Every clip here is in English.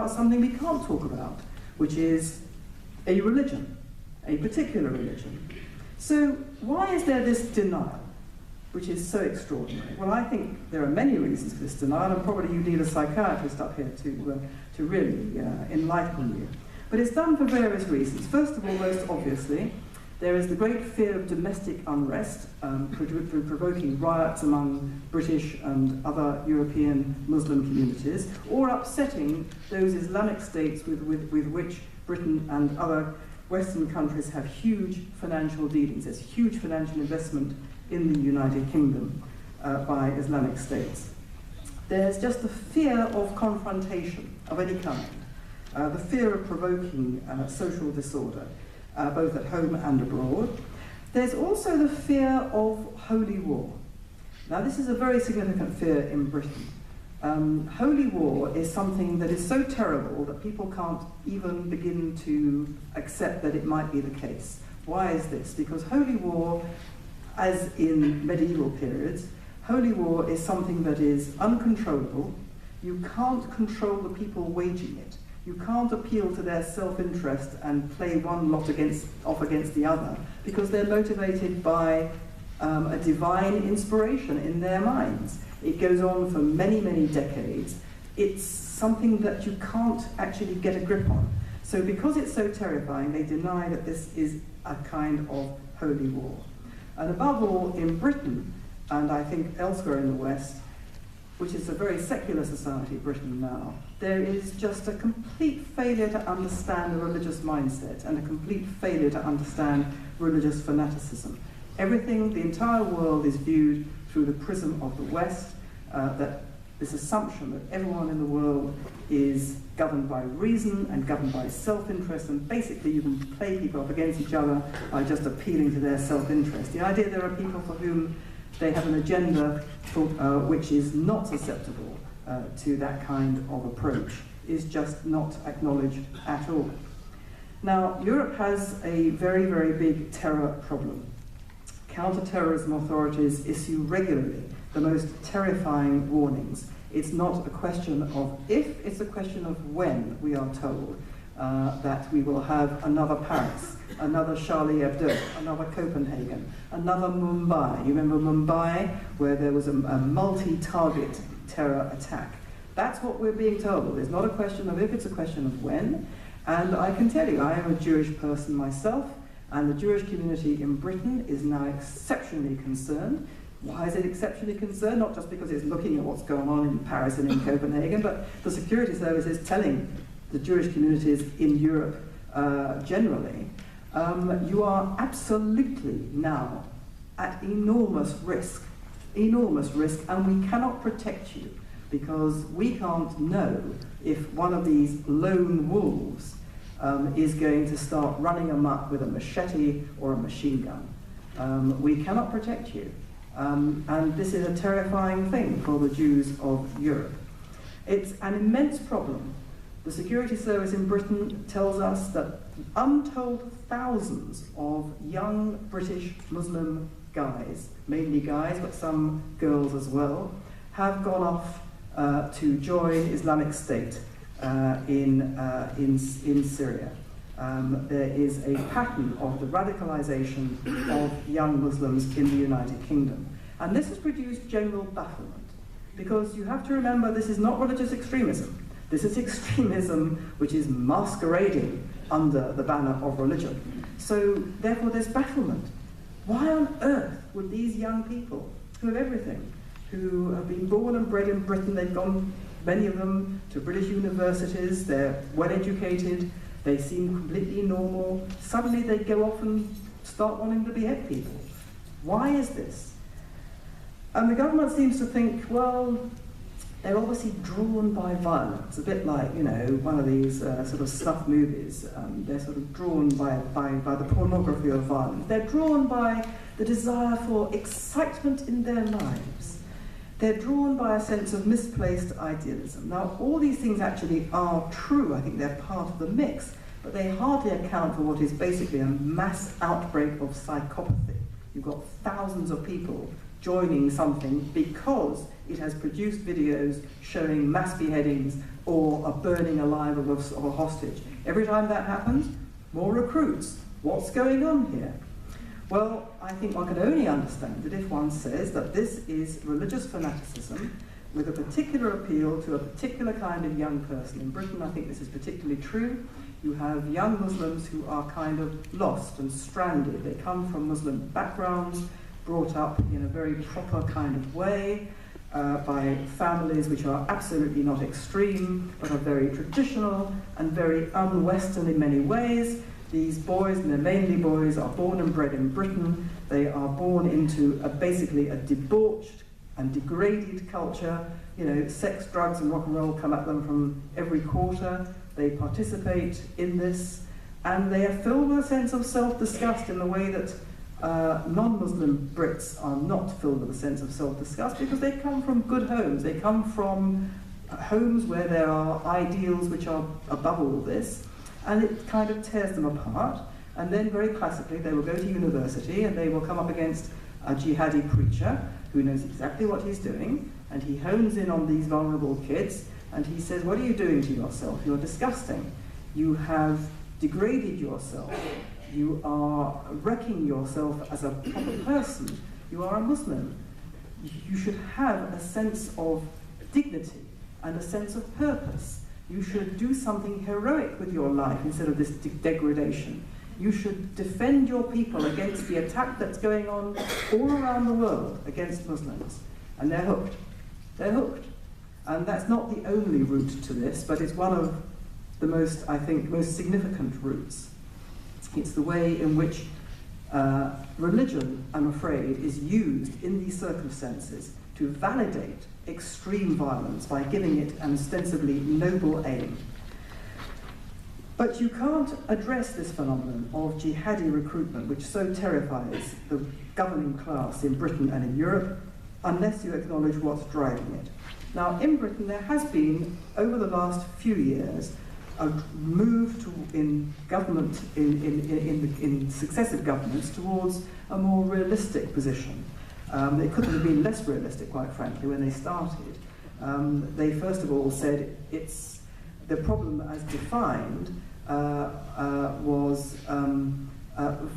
about something we can't talk about, which is a religion, a particular religion. So why is there this denial, which is so extraordinary? Well, I think there are many reasons for this denial, and probably you need a psychiatrist up here to really enlighten you. But it's done for various reasons. First of all, most obviously, there is the great fear of domestic unrest, provoking riots among British and other European Muslim communities, or upsetting those Islamic states with which Britain and other Western countries have huge financial dealings. There's huge financial investment in the United Kingdom by Islamic states. There's just the fear of confrontation of any kind, the fear of provoking social disorder, both at home and abroad. There's also the fear of holy war. Now, this is a very significant fear in Britain. Holy war is something that is so terrible that people can't even begin to accept that it might be the case. Why is this? Because holy war, as in medieval periods, holy war is something that is uncontrollable. You can't control the people waging it. You can't appeal to their self-interest and play one lot off against the other, because they're motivated by a divine inspiration in their minds. It goes on for many, many decades. It's something that you can't actually get a grip on. So because it's so terrifying, they deny that this is a kind of holy war. And above all, in Britain, and I think elsewhere in the West, which is a very secular society, Britain now, there is just a complete failure to understand a religious mindset and a complete failure to understand religious fanaticism. Everything, the entire world is viewed through the prism of the West, that this assumption that everyone in the world is governed by reason and governed by self-interest, and basically you can play people up against each other by just appealing to their self-interest. The idea there are people for whom they have an agenda which is not susceptible to that kind of approach is just not acknowledged at all. Now, Europe has a very, very big terror problem. Counter-terrorism authorities issue regularly the most terrifying warnings. It's not a question of if, it's a question of when we are told that we will have another Paris, another Charlie Hebdo, another Copenhagen, another Mumbai. You remember Mumbai, where there was a multi-target terror attack? That's what we're being told. It's not a question of if, it's a question of when. And I can tell you, I am a Jewish person myself, and the Jewish community in Britain is now exceptionally concerned. Why is it exceptionally concerned? Not just because it's looking at what's going on in Paris and in Copenhagen, but the security service is telling the Jewish communities in Europe generally, you are absolutely now at enormous risk, and we cannot protect you because we can't know if one of these lone wolves is going to start running amok with a machete or a machine gun. We cannot protect you. And this is a terrifying thing for the Jews of Europe. It's an immense problem. The security service in Britain tells us that untold thousands of young British Muslim guys, mainly guys, but some girls as well, have gone off to join Islamic State in Syria. There is a pattern of the radicalization of young Muslims in the United Kingdom. And this has produced general bafflement, because you have to remember this is not religious extremism. This is extremism which is masquerading under the banner of religion. So therefore there's bafflement. Why on earth would these young people, who have everything, who have been born and bred in Britain, they've gone, many of them, to British universities, they're well educated, they seem completely normal, suddenly they go off and start wanting to behead people? Why is this? And the government seems to think, well, they're obviously drawn by violence, a bit like, you know, one of these sort of snuff movies. They're sort of drawn by the pornography of violence. They're drawn by the desire for excitement in their lives. They're drawn by a sense of misplaced idealism. Now, all these things actually are true. I think they're part of the mix, but they hardly account for what is basically a mass outbreak of psychopathy. You've got thousands of people joining something because it has produced videos showing mass beheadings or a burning alive of a hostage. Every time that happens, more recruits. What's going on here? Well, I think one can only understand it if one says that this is religious fanaticism with a particular appeal to a particular kind of young person. In Britain, I think this is particularly true. You have young Muslims who are kind of lost and stranded. They come from Muslim backgrounds, brought up in a very proper kind of way, by families which are absolutely not extreme, but are very traditional and very un-Western in many ways. These boys, and they're mainly boys, are born and bred in Britain. They are born into basically a debauched and degraded culture. You know, sex, drugs, and rock and roll come at them from every quarter. They participate in this, and they are filled with a sense of self-disgust in the way that non-Muslim Brits are not filled with a sense of self-disgust, because they come from good homes. They come from homes where there are ideals which are above all this, and it kind of tears them apart. And then very classically, they will go to university and they will come up against a jihadi preacher who knows exactly what he's doing, and he hones in on these vulnerable kids, and he says, what are you doing to yourself? You're disgusting. You have degraded yourself. You are wrecking yourself as a proper person. You are a Muslim. You should have a sense of dignity and a sense of purpose. You should do something heroic with your life instead of this degradation. You should defend your people against the attack that's going on all around the world against Muslims. And they're hooked. They're hooked. And that's not the only route to this, but it's one of the most, I think, most significant routes. It's the way in which religion, I'm afraid, is used in these circumstances to validate extreme violence by giving it an ostensibly noble aim. But you can't address this phenomenon of jihadi recruitment, which so terrifies the governing class in Britain and in Europe, unless you acknowledge what's driving it. Now, in Britain, there has been, over the last few years, a move in government, in successive governments, towards a more realistic position. It couldn't have been less realistic, quite frankly, when they started. They first of all said it's the problem as defined was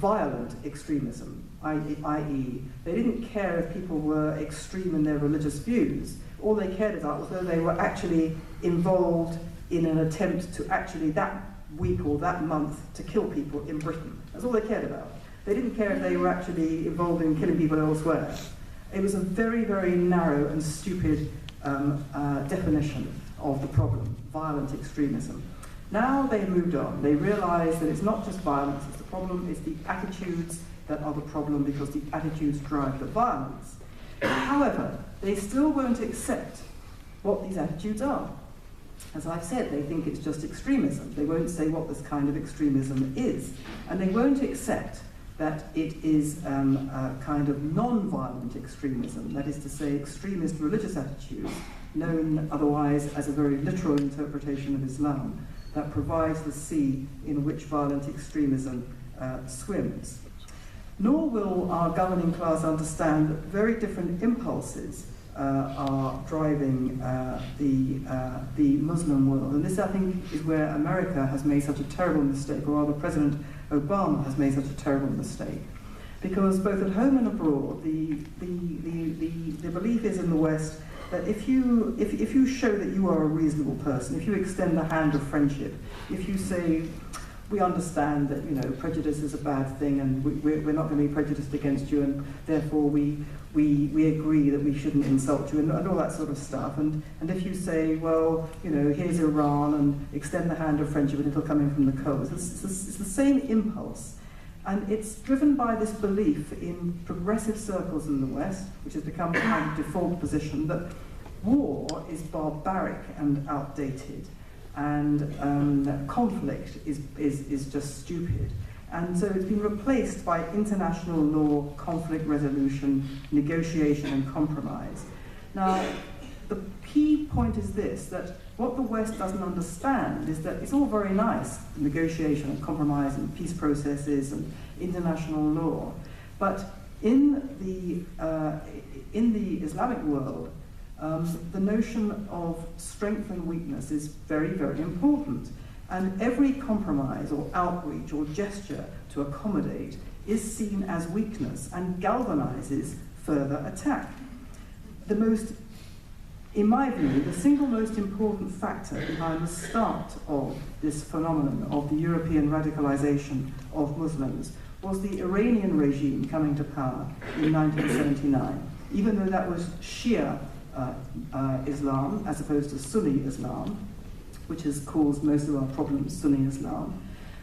violent extremism, i.e. they didn't care if people were extreme in their religious views. All they cared about was whether they were actually involved in an attempt to actually that week or that month to kill people in Britain. That's all they cared about. They didn't care if they were actually involved in killing people elsewhere. It was a very, very narrow and stupid definition of the problem, violent extremism. Now they've moved on. They realise that it's not just violence that's the problem, it's the attitudes that are the problem, because the attitudes drive the violence. However, they still won't accept what these attitudes are. As I've said, they think it's just extremism. They won't say what this kind of extremism is. And they won't accept that it is a kind of non-violent extremism, that is to say, extremist religious attitudes, known otherwise as a very literal interpretation of Islam, that provides the sea in which violent extremism swims. Nor will our governing class understand that very different impulses are driving the Muslim world. And this, I think, is where America has made such a terrible mistake, or rather President Obama has made such a terrible mistake. Because both at home and abroad, the belief is in the West that if you show that you are a reasonable person, if you extend the hand of friendship, if you say, we understand that, you know, prejudice is a bad thing, and we're not going to be prejudiced against you, and therefore we agree that we shouldn't insult you, and all that sort of stuff. And if you say, well, you know, here's Iran, and extend the hand of friendship, and it'll come in from the coast. It's the same impulse. And it's driven by this belief in progressive circles in the West, which has become a kind of default position, that war is barbaric and outdated, and conflict is just stupid. And so it's been replaced by international law, conflict resolution, negotiation and compromise. Now, the key point is this, that what the West doesn't understand is that it's all very nice, negotiation and compromise and peace processes and international law, but In the Islamic world, the notion of strength and weakness is very, very important. And every compromise or outreach or gesture to accommodate is seen as weakness and galvanizes further attack. In my view, the single most important factor behind the start of this phenomenon of the European radicalization of Muslims was the Iranian regime coming to power in 1979. Even though that was Shia Islam as opposed to Sunni Islam, which has caused most of our problems, Sunni Islam.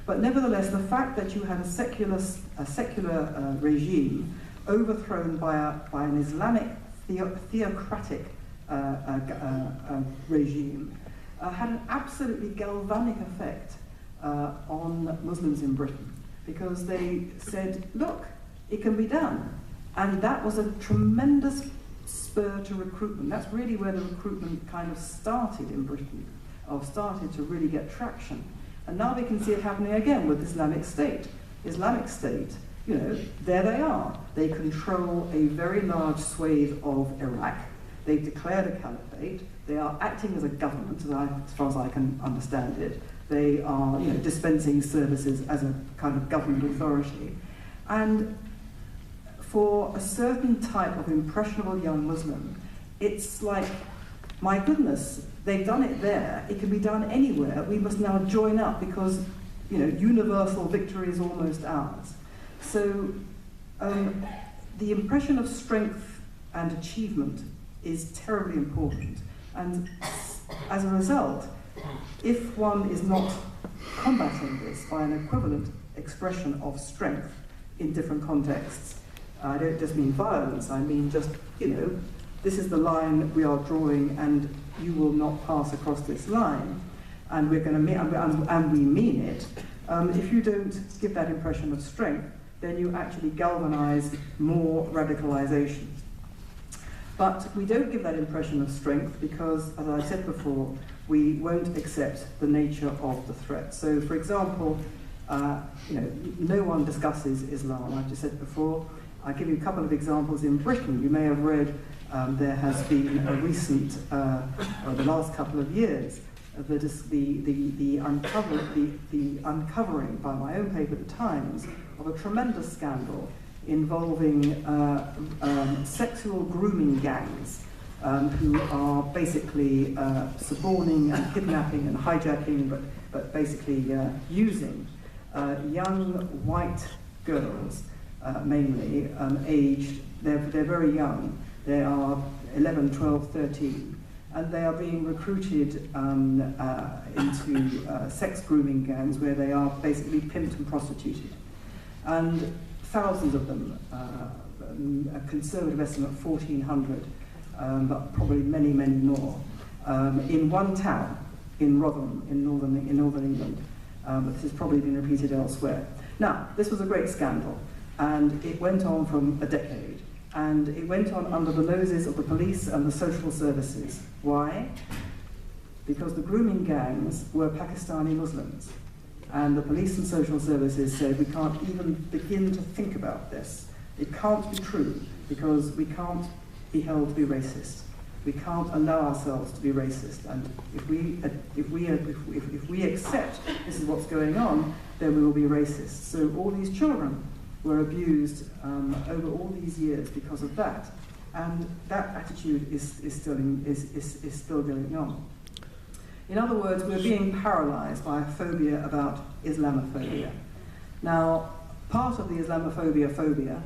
But nevertheless, the fact that you had a secular regime overthrown by an Islamic theocratic regime had an absolutely galvanic effect on Muslims in Britain, because they said, look, it can be done. And that was a tremendous spur to recruitment. That's really where the recruitment kind of started in Britain, or started to really get traction. And now we can see it happening again with Islamic State. Islamic State, you know, there they are. They control a very large swathe of Iraq. They've declared a caliphate. They are acting as a government, as far as I can understand it. They are, you know, dispensing services as a kind of government authority. And for a certain type of impressionable young Muslim, it's like, my goodness, they've done it there, it can be done anywhere, we must now join up because, you know, universal victory is almost ours. So the impression of strength and achievement is terribly important. And as a result, if one is not combating this by an equivalent expression of strength in different contexts, I don't just mean violence, I mean just, you know, this is the line we are drawing and you will not pass across this line, and we're going to mean, and we mean it. If you don't give that impression of strength, then you actually galvanize more radicalization. But we don't give that impression of strength because, as I said before, we won't accept the nature of the threat. So, for example, you know, no one discusses Islam. I've just said before. I'll give you a couple of examples in Britain. You may have read there has been a recent, the last couple of years, the uncovering by my own paper, The Times, of a tremendous scandal involving sexual grooming gangs who are basically suborning and kidnapping and hijacking, but basically using young white girls, mainly aged, they're very young, they are 11, 12, 13, and they are being recruited into sex grooming gangs where they are basically pimped and prostituted. And thousands of them, a conservative estimate 1,400, but probably many, many more, in one town, in Rotherham, in northern England. But this has probably been repeated elsewhere. Now, this was a great scandal, and it went on from a decade, and it went on under the noses of the police and the social services. Why? Because the grooming gangs were Pakistani Muslims. And the police and social services said, we can't even begin to think about this. It can't be true, because we can't be held to be racist. We can't allow ourselves to be racist. And if we accept this is what's going on, then we will be racist. So all these children were abused over all these years because of that. And that attitude is still going on. In other words, we're being paralyzed by a phobia about Islamophobia. Now, part of the Islamophobia phobia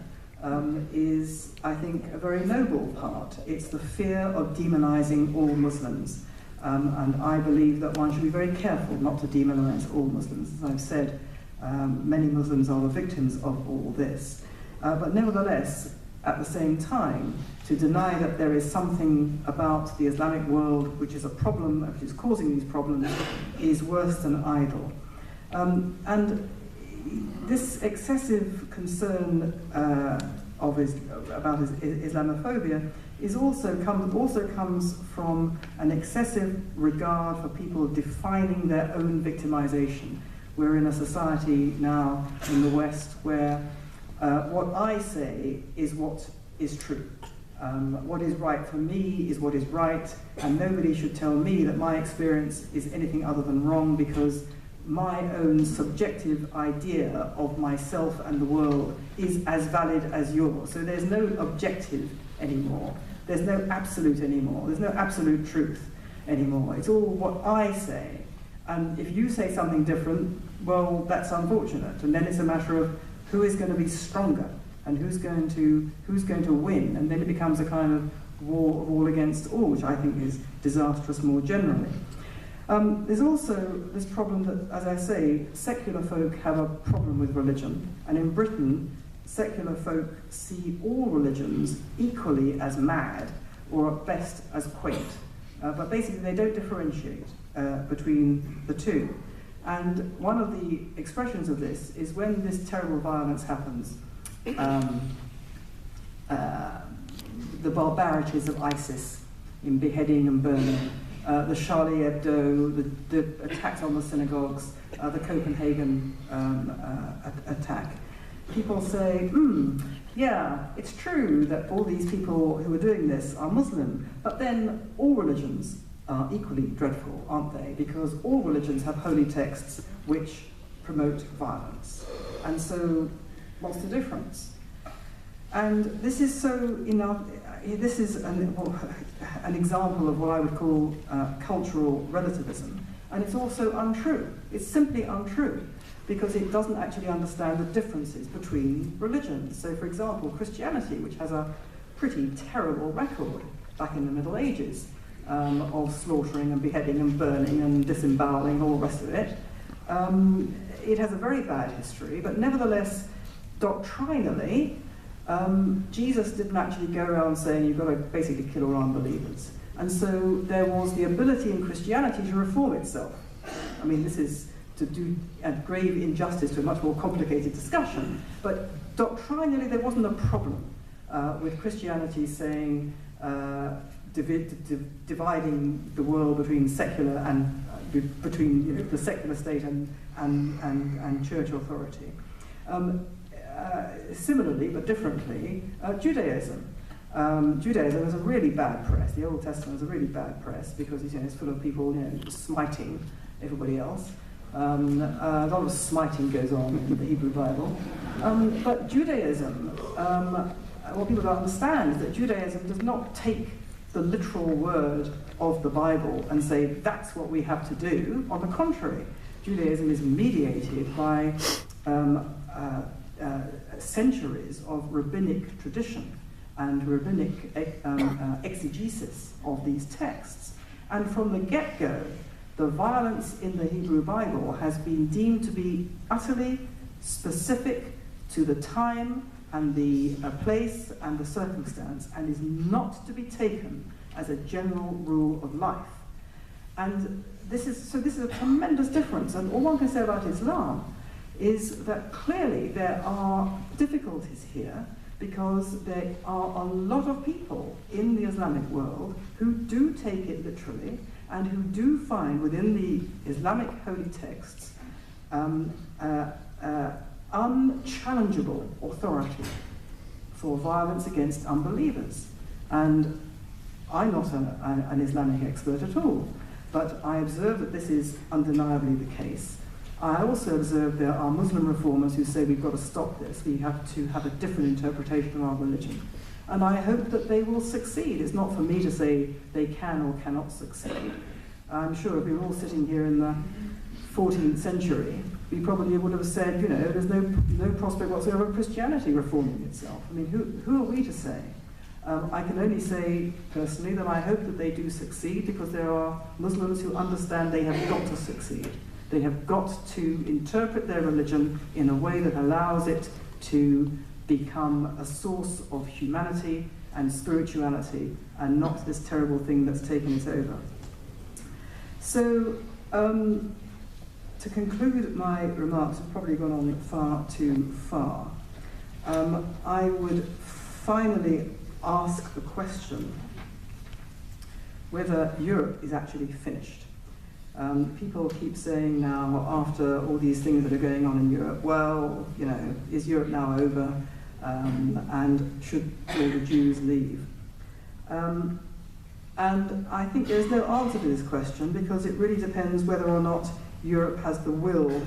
is, I think, a very noble part. It's the fear of demonizing all Muslims. And I believe that one should be very careful not to demonize all Muslims. As I've said, many Muslims are the victims of all this. But nevertheless, at the same time, to deny that there is something about the Islamic world which is a problem, which is causing these problems, is worse than idle. And this excessive concern about Islamophobia also comes from an excessive regard for people defining their own victimization. We're in a society now in the West where What I say is what is true. What is right for me is what is right, and nobody should tell me that my experience is anything other than wrong, because my own subjective idea of myself and the world is as valid as yours. So there's no objective anymore. There's no absolute anymore. There's no absolute truth anymore. It's all what I say. And if you say something different, well, that's unfortunate. And then it's a matter of who is going to be stronger and who's going to win. And then it becomes a kind of war of all against all, which I think is disastrous more generally. There's also this problem that, as I say, secular folk have a problem with religion. And in Britain, secular folk see all religions equally as mad, or at best as quaint. But basically they don't differentiate between the two. And one of the expressions of this is when this terrible violence happens, the barbarities of ISIS in beheading and burning, the Charlie Hebdo, the attacks on the synagogues, the Copenhagen attack. People say, yeah, it's true that all these people who are doing this are Muslim, but then all religions are equally dreadful, aren't they? Because all religions have holy texts which promote violence. And so, what's the difference? And this is this is an example of what I would call cultural relativism. And it's also untrue. It's simply untrue, because it doesn't actually understand the differences between religions. So, for example, Christianity, which has a pretty terrible record back in the Middle Ages of slaughtering and beheading and burning and disemboweling and all the rest of it, it has a very bad history, but nevertheless, doctrinally, Jesus didn't actually go around saying you've got to basically kill all unbelievers. And so there was the ability in Christianity to reform itself. I mean, this is to do a grave injustice to a much more complicated discussion, but doctrinally there wasn't a problem with Christianity saying dividing the world between secular and between the secular state and church authority. Similarly, but differently, Judaism. Judaism has a really bad press. The Old Testament has a really bad press because it's full of people smiting everybody else. A lot of smiting goes on in the Hebrew Bible. But Judaism, what people don't understand is that Judaism does not take the literal word of the Bible and say that's what we have to do. On the contrary, Judaism is mediated by centuries of rabbinic tradition and rabbinic exegesis of these texts. And from the get-go, the violence in the Hebrew Bible has been deemed to be utterly specific to the time and the place and the circumstance, and is not to be taken as a general rule of life. And this is a tremendous difference. And all one can say about Islam is that clearly there are difficulties here, because there are a lot of people in the Islamic world who do take it literally and who do find within the Islamic holy texts unchallengeable authority for violence against unbelievers. And I'm not an Islamic expert at all, but I observe that this is undeniably the case. I also observe there are Muslim reformers who say we've got to stop this, we have to have a different interpretation of our religion. And I hope that they will succeed. It's not for me to say they can or cannot succeed. I'm sure if we were all sitting here in the 14th century, we probably would have said, there's no prospect whatsoever of Christianity reforming itself. I mean, who are we to say? I can only say personally that I hope that they do succeed, because there are Muslims who understand they have got to succeed. They have got to interpret their religion in a way that allows it to become a source of humanity and spirituality, and not this terrible thing that's taken it over. So, to conclude my remarks, I've probably gone on far too far. I would finally ask the question whether Europe is actually finished. People keep saying now, after all these things that are going on in Europe, well, you know, is Europe now over, and should all the Jews leave? And I think there's no answer to this question, because it really depends whether or not Europe has the will